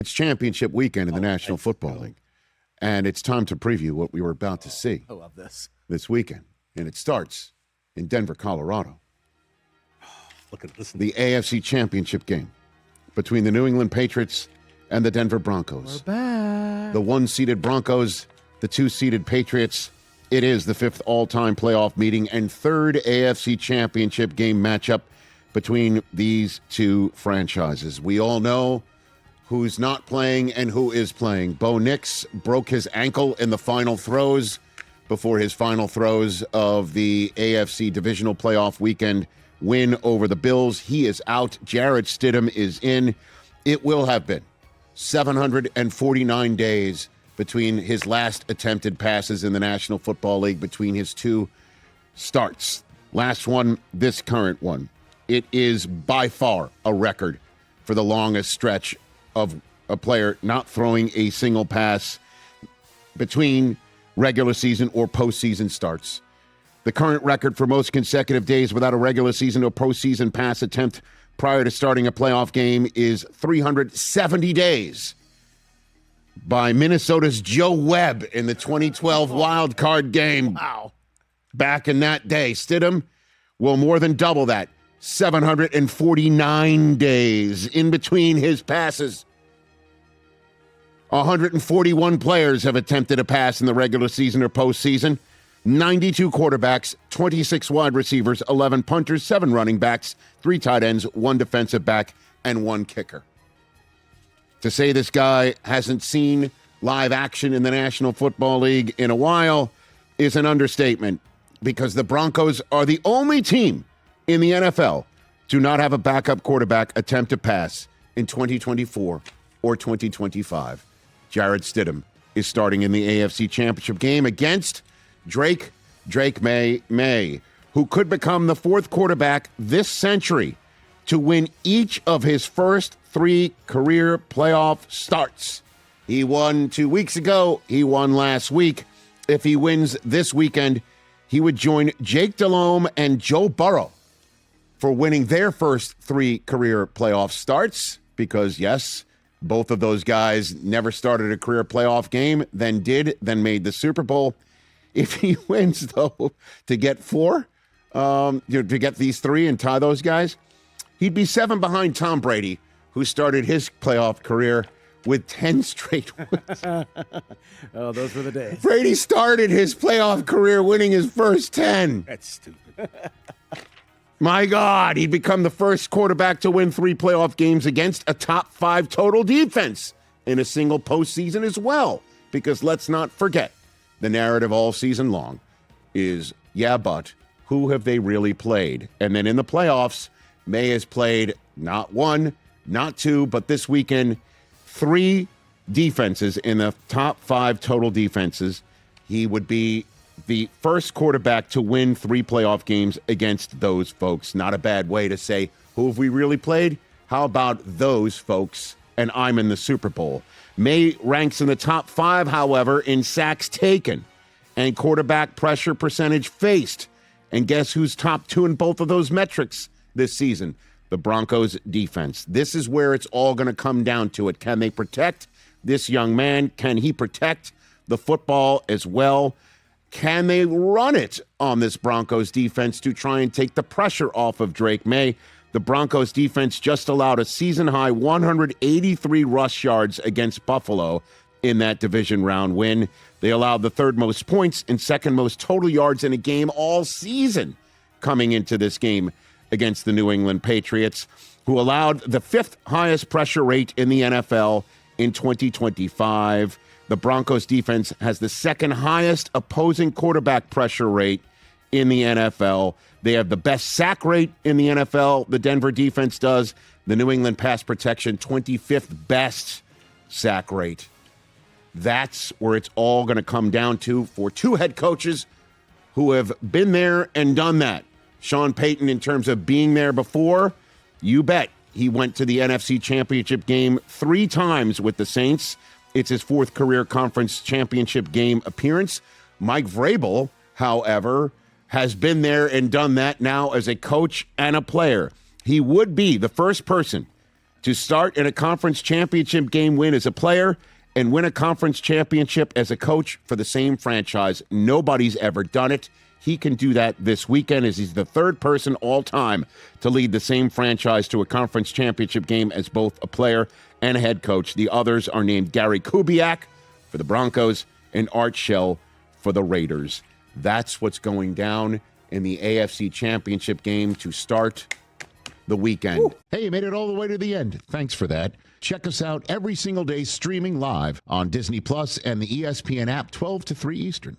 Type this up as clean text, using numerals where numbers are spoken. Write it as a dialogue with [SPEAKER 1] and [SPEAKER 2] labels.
[SPEAKER 1] It's championship weekend in the National Football League, and it's time to preview what we were about to see.
[SPEAKER 2] I love this
[SPEAKER 1] weekend, and it starts in Denver, Colorado.
[SPEAKER 2] Listen.
[SPEAKER 1] The AFC Championship game between the New England Patriots and the Denver Broncos.
[SPEAKER 2] We're back.
[SPEAKER 1] The one-seeded Broncos, the two-seeded Patriots. It is the fifth all-time playoff meeting and third AFC Championship game matchup between these two franchises. We all know who's not playing and who is playing. Bo Nix broke his ankle in the final throws before his final throws of the AFC Divisional Playoff Weekend win over the Bills. He is out. Jarrett Stidham is in. It will have been 749 days between his last attempted passes in the National Football League, between his two starts. Last one, this current one. It is by far a record for the longest stretch of a player not throwing a single pass between regular season or postseason starts. The current record for most consecutive days without a regular season or postseason pass attempt prior to starting a playoff game is 370 days by Minnesota's Joe Webb in the 2012 wild card game.
[SPEAKER 2] Wow.
[SPEAKER 1] Back in that day, Stidham will more than double that. 749 days in between his passes. 141 players have attempted a pass in the regular season or postseason. 92 quarterbacks, 26 wide receivers, 11 punters, 7 running backs, 3 tight ends, 1 defensive back, and 1 kicker. To say this guy hasn't seen live action in the National Football League in a while is an understatement, because the Broncos are the only team in the NFL to not have a backup quarterback attempt to pass in 2024 or 2025. Jarrett Stidham is starting in the AFC Championship game against Drake Maye, who could become the 4th quarterback this century to win each of his first 3 career playoff starts. He won 2 weeks ago. He won last week. If he wins this weekend, he would join Jake Delhomme and Joe Burrow for winning their first 3 career playoff starts, because, yes, both of those guys never started a career playoff game, then made the Super Bowl. If he wins, though, to get 4, to get these 3 and tie those guys, he'd be 7 behind Tom Brady, who started his playoff career with 10 straight wins.
[SPEAKER 2] Oh, those were the days.
[SPEAKER 1] Brady started his playoff career winning his first 10.
[SPEAKER 2] That's stupid.
[SPEAKER 1] My God, he'd become the first quarterback to win 3 playoff games against a top 5 total defense in a single postseason as well. Because let's not forget, the narrative all season long is, yeah, but who have they really played? And then in the playoffs, Maye has played not 1, not 2, but this weekend, 3 defenses in the top 5 total defenses. He would be the first quarterback to win 3 playoff games against those folks. Not a bad way to say, who have we really played? How about those folks? And I'm in the Super Bowl. Maye ranks in the top 5, however, in sacks taken and quarterback pressure percentage faced. And guess who's top 2 in both of those metrics this season? The Broncos defense. This is where it's all going to come down to it. Can they protect this young man? Can he protect the football as well? Can they run it on this Broncos defense to try and take the pressure off of Drake Maye? The Broncos defense just allowed a season-high 183 rush yards against Buffalo in that division round win. They allowed the 3rd most points and 2nd most total yards in a game all season coming into this game against the New England Patriots, who allowed the 5th highest pressure rate in the NFL in 2025. The Broncos defense has the 2nd highest opposing quarterback pressure rate in the NFL. They have the best sack rate in the NFL, the Denver defense does. The New England pass protection, 25th best sack rate. That's where it's all going to come down to for 2 head coaches who have been there and done that. Sean Payton, in terms of being there before, you bet he went to the NFC Championship game 3 times with the Saints. It's his 4th career conference championship game appearance. Mike Vrabel, however, has been there and done that now as a coach and a player. He would be the first person To start in a conference championship game win as a player and win a conference championship as a coach for the same franchise. Nobody's ever done it. He can do that this weekend as he's the third person all time to lead the same franchise to a conference championship game as both a player and a head coach. The others are named Gary Kubiak for the Broncos and Art Shell for the Raiders. That's what's going down in the AFC Championship game to start the weekend.
[SPEAKER 3] Woo. Hey, you made it all the way to the end. Thanks for that. Check us out every single day streaming live on Disney Plus and the ESPN app 12 to 3 Eastern.